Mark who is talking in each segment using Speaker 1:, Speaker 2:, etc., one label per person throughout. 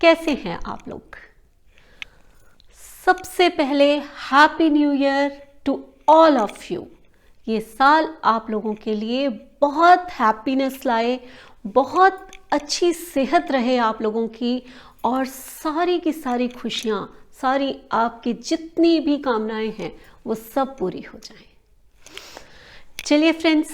Speaker 1: कैसे हैं आप लोग? सबसे पहले happy new year to all of you. ये साल आप लोगों के लिए बहुत हैप्पीनेस लाए, बहुत अच्छी सेहत रहे आप लोगों की, और सारी की सारी खुशियाँ, सारी आपकी जितनी भी कामनाएं हैं वो सब पूरी हो जाएं। चलिए फ्रेंड्स,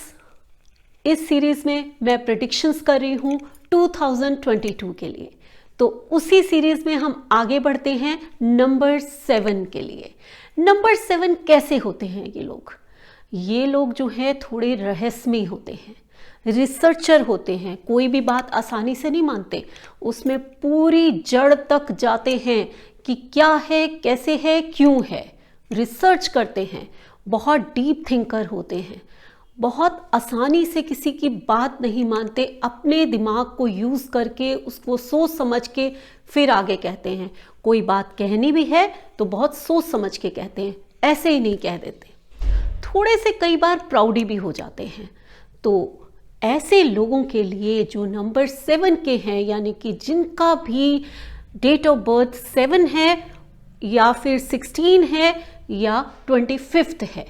Speaker 1: इस सीरीज में मैं प्रेडिक्शंस कर रही हूँ 2022 के लिए। तो उसी सीरीज में हम आगे बढ़ते हैं नंबर 7 के लिए। नंबर 7 कैसे होते हैं ये लोग जो है थोड़े रहस्यमयी होते हैं, रिसर्चर होते हैं, कोई भी बात आसानी से नहीं मानते, उसमें पूरी जड़ तक जाते हैं कि क्या है, कैसे है, क्यों है, रिसर्च करते हैं, बहुत डीप थिंकर होते हैं, बहुत आसानी से किसी की बात नहीं मानते, अपने दिमाग को यूज़ करके उसको सोच समझ के फिर आगे कहते हैं। कोई बात कहनी भी है तो बहुत सोच समझ के कहते हैं, ऐसे ही नहीं कह देते। थोड़े से कई बार प्राउडी भी हो जाते हैं। तो ऐसे लोगों के लिए जो नंबर 7 के हैं, यानी कि जिनका भी डेट ऑफ बर्थ 7 है या फिर 16 है या 25 है,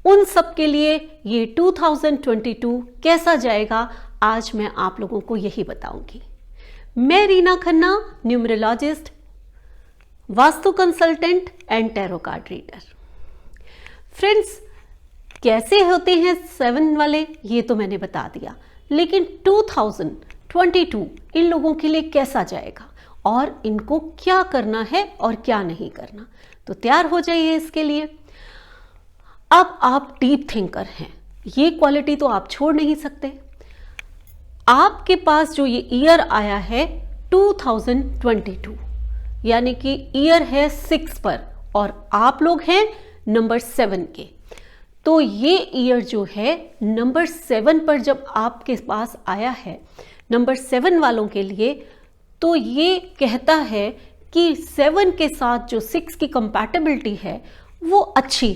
Speaker 1: उन सब के लिए ये 2022 कैसा जाएगा, आज मैं आप लोगों को यही बताऊंगी। मैं Reena Khanna, numerologist, vastu consultant and tarot card reader. Friends, कैसे होते हैं 7 वाले ये तो मैंने बता दिया, लेकिन 2022 इन लोगों के लिए कैसा जाएगा और इनको क्या करना है और क्या नहीं करना, तो तैयार हो जाइए इसके लिए। अब आप डीप थिंकर हैं, ये क्वालिटी तो आप छोड़ नहीं सकते। आपके पास जो ये ईयर आया है 2022, यानी कि ईयर है 6 पर और आप लोग हैं नंबर 7 के, तो ये ईयर जो है नंबर 7 पर जब आपके पास आया है, नंबर 7 वालों के लिए, तो ये कहता है कि 7 के साथ जो 6 की कंपैटिबिलिटी है वो अच्छी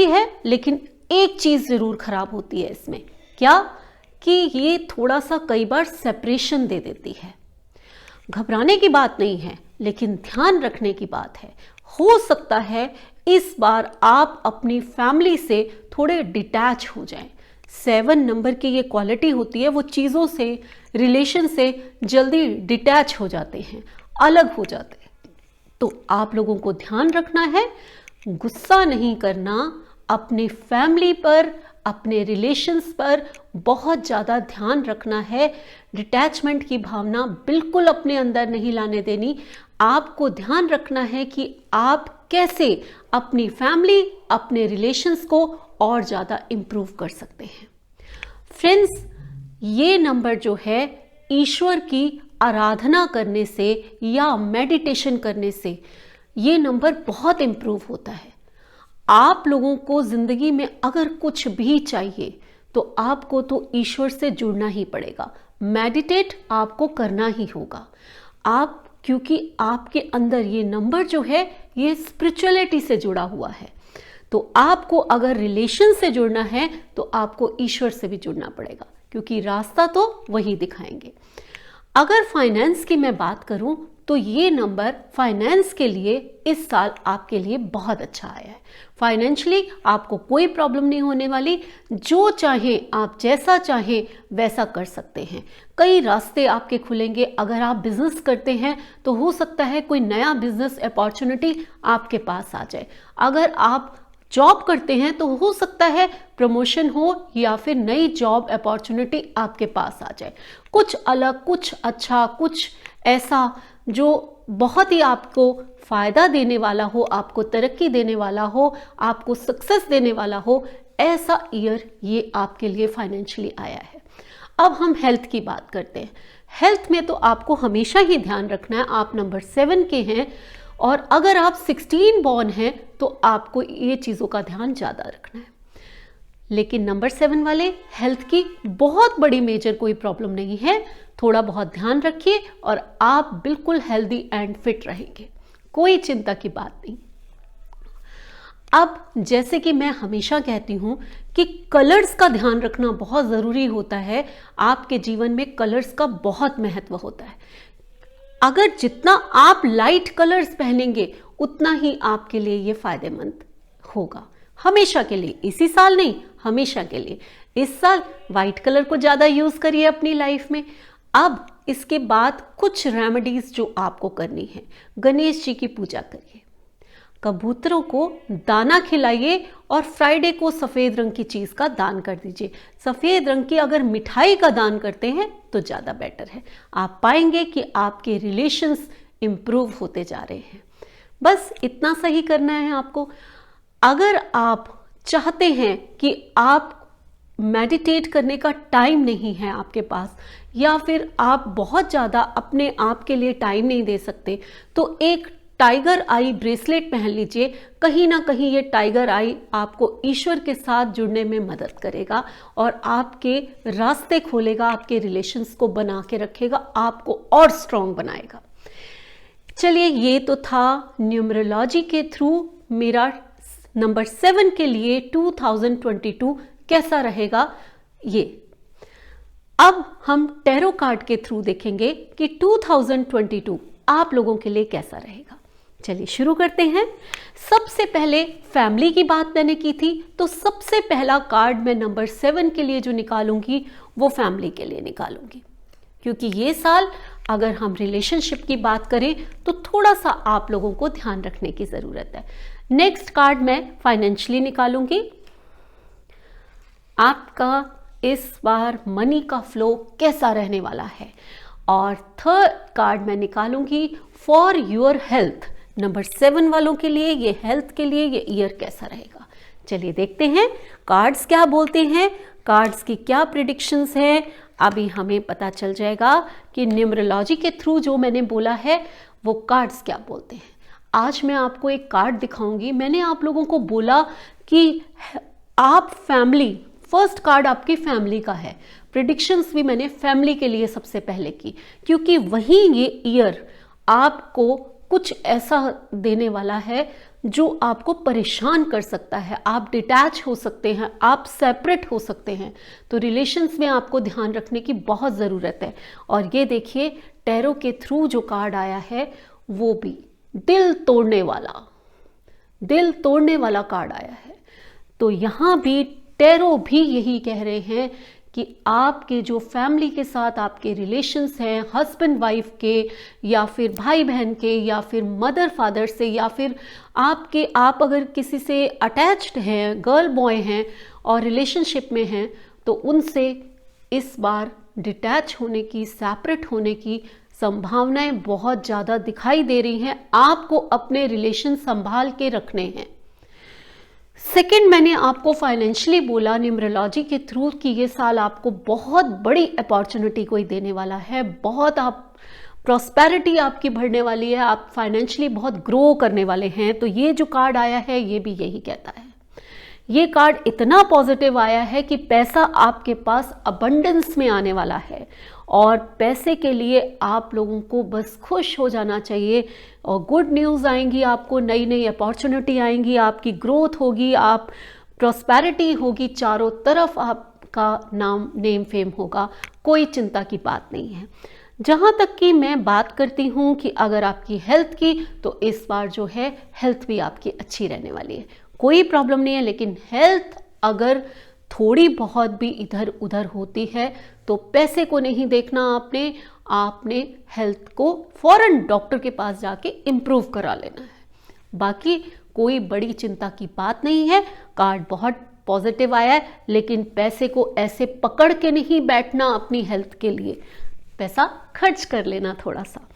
Speaker 1: है, लेकिन एक चीज जरूर खराब होती है इसमें। क्या? कि ये थोड़ा सा कई बार सेपरेशन दे देती है। घबराने की बात नहीं है, लेकिन ध्यान रखने की बात है। हो सकता है इस बार आप अपनी फैमिली से थोड़े डिटैच हो जाएं। 7 नंबर की ये क्वालिटी होती है, वो चीज़ों से, रिलेशन से जल्दी डिटैच हो जाते हैं, अलग हो जाते हैं। तो आप लोगों को ध्यान रखना है, गुस्सा नहीं करना, अपनी फैमिली पर, अपने रिलेशंस पर बहुत ज़्यादा ध्यान रखना है। डिटैचमेंट की भावना बिल्कुल अपने अंदर नहीं लाने देनी। आपको ध्यान रखना है कि आप कैसे अपनी फैमिली, अपने रिलेशंस को और ज़्यादा इम्प्रूव कर सकते हैं। फ्रेंड्स, ये नंबर जो है ईश्वर की आराधना करने से या मेडिटेशन करने से ये नंबर बहुत इम्प्रूव होता है। आप लोगों को ज़िंदगी में अगर कुछ भी चाहिए तो आपको तो ईश्वर से जुड़ना ही पड़ेगा, मेडिटेट आपको करना ही होगा। आप, क्योंकि आपके अंदर ये नंबर जो है ये स्पिरिचुअलिटी से जुड़ा हुआ है, तो आपको अगर रिलेशन से जुड़ना है तो आपको ईश्वर से भी जुड़ना पड़ेगा, क्योंकि रास्ता तो वही दिखाएंगे। अगर फाइनेंस की मैं बात करूं तो ये नंबर फाइनेंस के लिए इस साल आपके लिए बहुत अच्छा आया है। फाइनेंशियली आपको कोई प्रॉब्लम नहीं होने वाली, जो चाहें आप, जैसा चाहें वैसा कर सकते हैं। कई रास्ते आपके खुलेंगे। अगर आप बिजनेस करते हैं तो हो सकता है कोई नया बिजनेस अपॉर्चुनिटी आपके पास आ जाए। अगर आप जॉब करते हैं तो हो सकता है प्रमोशन हो या फिर नई जॉब अपॉर्चुनिटी आपके पास आ जाए। कुछ अलग, कुछ अच्छा, कुछ ऐसा जो बहुत ही आपको फायदा देने वाला हो, आपको तरक्की देने वाला हो, आपको सक्सेस देने वाला हो, ऐसा ईयर ये आपके लिए फाइनेंशियली आया है। अब हम हेल्थ की बात करते हैं। हेल्थ में तो आपको हमेशा ही ध्यान रखना है, आप नंबर 7 के हैं और अगर आप 16 बॉर्न हैं तो आपको ये चीज़ों का ध्यान ज़्यादा रखना है। लेकिन नंबर 7 वाले, हेल्थ की बहुत बड़ी मेजर कोई प्रॉब्लम नहीं है, थोड़ा बहुत ध्यान रखिए और आप बिल्कुल हेल्दी एंड फिट रहेंगे, कोई चिंता की बात नहीं। अब जैसे कि मैं हमेशा कहती हूँ कि कलर्स का ध्यान रखना बहुत ज़रूरी होता है। आपके जीवन में कलर्स का बहुत महत्व होता है। अगर जितना आप लाइट कलर्स पहनेंगे उतना ही आपके लिए ये फायदेमंद होगा, हमेशा के लिए, इसी साल नहीं, हमेशा के लिए। इस साल व्हाइट कलर को ज्यादा यूज करिए अपनी लाइफ में। अब इसके बाद कुछ रेमेडीज जो आपको करनी है, गणेश जी की पूजा करिए, कबूतरों को दाना खिलाइए और फ्राइडे को सफेद रंग की चीज का दान कर दीजिए। सफेद रंग की अगर मिठाई का दान करते हैं तो ज्यादा बेटर है। आप पाएंगे कि आपके रिलेशंस इंप्रूव होते जा रहे हैं। बस इतना सही करना है आपको। अगर आप चाहते हैं कि आप मेडिटेट करने का टाइम नहीं है आपके पास, या फिर आप बहुत ज़्यादा अपने आप के लिए टाइम नहीं दे सकते, तो एक टाइगर आई ब्रेसलेट पहन लीजिए। कहीं ना कहीं ये टाइगर आई आपको ईश्वर के साथ जुड़ने में मदद करेगा और आपके रास्ते खोलेगा, आपके रिलेशंस को बना के रखेगा, आपको और स्ट्रांग बनाएगा। चलिए, ये तो था न्यूमरोलॉजी के थ्रू मेरा नंबर 7 के लिए 2022 कैसा रहेगा ये। अब हम टैरो कार्ड के थ्रू देखेंगे कि 2022 आप लोगों के लिए कैसा रहेगा। चलिए शुरू करते हैं। सबसे पहले फैमिली की बात मैंने की थी, तो सबसे पहला कार्ड मैं नंबर 7 के लिए जो निकालूंगी वो फैमिली के लिए निकालूंगी, क्योंकि ये साल अगर हम रिलेशनशिप की बात करें तो थोड़ा सा आप लोगों को ध्यान रखने की जरूरत है। नेक्स्ट कार्ड मैं फाइनेंशियली निकालूंगी। आपका इस बार मनी का फ्लो कैसा रहने वाला है। और थर्ड कार्ड मैं निकालूंगी फॉर योर हेल्थ। नंबर 7 वालों के लिए, ये हेल्थ के लिए ये ईयर कैसा रहेगा। चलिए देखते हैं कार्ड्स क्या बोलते हैं, कार्ड्स की क्या प्रिडिक्शंस हैं। अभी हमें पता चल जाएगा कि न्यूमरोलॉजी के थ्रू जो मैंने बोला है वो कार्ड्स क्या बोलते हैं। आज मैं आपको एक कार्ड दिखाऊंगी। मैंने आप लोगों को बोला कि आप फैमिली, फर्स्ट कार्ड आपकी फैमिली का है। प्रिडिक्शंस भी मैंने फैमिली के लिए सबसे पहले की, क्योंकि वही ये ईयर आपको कुछ ऐसा देने वाला है जो आपको परेशान कर सकता है। आप डिटैच हो सकते हैं, आप सेपरेट हो सकते हैं, तो रिलेशंस में आपको ध्यान रखने की बहुत ज़रूरत है। और ये देखिए टैरो के थ्रू जो कार्ड आया है वो भी दिल तोड़ने वाला कार्ड आया है। तो यहाँ भी टैरो भी यही कह रहे हैं कि आपके जो फैमिली के साथ आपके रिलेशंस हैं, हस्बैंड वाइफ के, या फिर भाई बहन के, या फिर मदर फादर से, या फिर आप अगर किसी से अटैच्ड हैं, गर्ल बॉय हैं और रिलेशनशिप में हैं, तो उनसे इस बार डिटैच होने की, सेपरेट होने की संभावनाएं बहुत ज़्यादा दिखाई दे रही हैं। आपको अपने रिलेशन संभाल के रखने हैं। सेकेंड, मैंने आपको फाइनेंशियली बोला न्यूमरोलॉजी के थ्रू कि ये साल आपको बहुत बड़ी अपॉर्चुनिटी कोई देने वाला है। बहुत आप प्रॉस्पेरिटी आपकी बढ़ने वाली है, आप फाइनेंशियली बहुत ग्रो करने वाले हैं। तो ये जो कार्ड आया है ये भी यही कहता है। ये कार्ड इतना पॉजिटिव आया है कि पैसा आपके पास अबंडेंस में आने वाला है और पैसे के लिए आप लोगों को बस खुश हो जाना चाहिए। और गुड न्यूज़ आएंगी, आपको नई नई अपॉर्चुनिटी आएंगी, आपकी ग्रोथ होगी, आप प्रॉस्पेरिटी होगी, चारों तरफ आपका नेम फेम होगा। कोई चिंता की बात नहीं है। जहाँ तक कि मैं बात करती हूँ कि अगर आपकी हेल्थ की, तो इस बार जो है हेल्थ भी आपकी अच्छी रहने वाली है, कोई प्रॉब्लम नहीं है। लेकिन हेल्थ अगर थोड़ी बहुत भी इधर उधर होती है तो पैसे को नहीं देखना, आपने हेल्थ को फौरन डॉक्टर के पास जाके इम्प्रूव करा लेना है। बाकी कोई बड़ी चिंता की बात नहीं है। कार्ड बहुत पॉजिटिव आया है, लेकिन पैसे को ऐसे पकड़ के नहीं बैठना अपनी हेल्थ के लिए, पैसा खर्च कर लेना थोड़ा सा।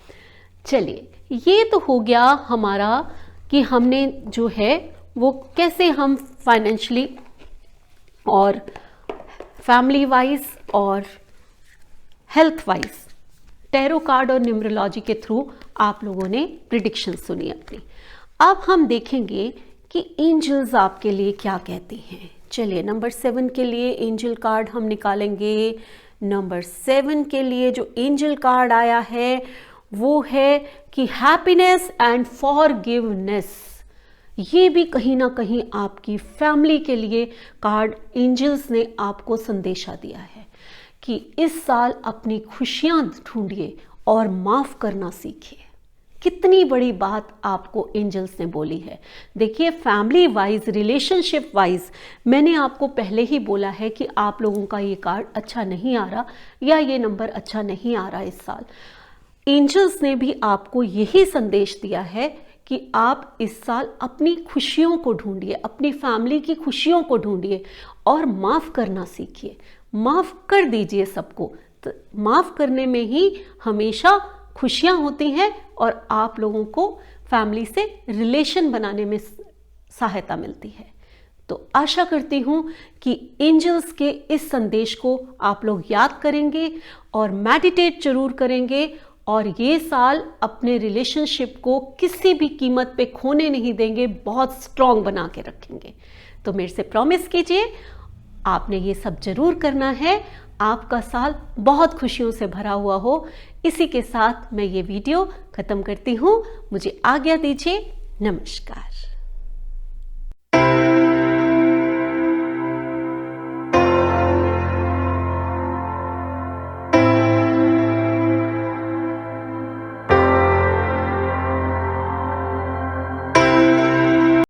Speaker 1: चलिए, ये तो हो गया हमारा कि हमने जो है वो कैसे हम फाइनेंशियली और फैमिली वाइज और हेल्थ वाइज टैरो कार्ड और न्यूमरोलॉजी के थ्रू आप लोगों ने प्रिडिक्शन सुनी अपनी। अब हम देखेंगे कि एंजल्स आपके लिए क्या कहते हैं। चलिए, नंबर 7 के लिए एंजल कार्ड हम निकालेंगे। नंबर 7 के लिए जो एंजल कार्ड आया है वो है कि हैप्पीनेस एंड फॉरगिवनेस। ये भी कहीं ना कहीं आपकी फैमिली के लिए कार्ड एंजल्स ने आपको संदेशा दिया है कि इस साल अपनी खुशियां ढूंढिए और माफ करना सीखिए। कितनी बड़ी बात आपको एंजल्स ने बोली है। देखिए, फैमिली वाइज, रिलेशनशिप वाइज मैंने आपको पहले ही बोला है कि आप लोगों का ये कार्ड अच्छा नहीं आ रहा या ये नंबर अच्छा नहीं आ रहा इस साल। एंजल्स ने भी आपको यही संदेश दिया है कि आप इस साल अपनी खुशियों को ढूंढिए, अपनी फैमिली की खुशियों को ढूंढिए और माफ़ करना सीखिए। माफ़ कर दीजिए सबको। तो माफ़ करने में ही हमेशा खुशियाँ होती हैं और आप लोगों को फैमिली से रिलेशन बनाने में सहायता मिलती है। तो आशा करती हूँ कि एंजल्स के इस संदेश को आप लोग याद करेंगे और मेडिटेट जरूर करेंगे और ये साल अपने रिलेशनशिप को किसी भी कीमत पे खोने नहीं देंगे, बहुत स्ट्रॉन्ग बना के रखेंगे। तो मेरे से प्रॉमिस कीजिए, आपने ये सब जरूर करना है। आपका साल बहुत खुशियों से भरा हुआ हो। इसी के साथ मैं ये वीडियो ख़त्म करती हूँ। मुझे आज्ञा दीजिए। नमस्कार।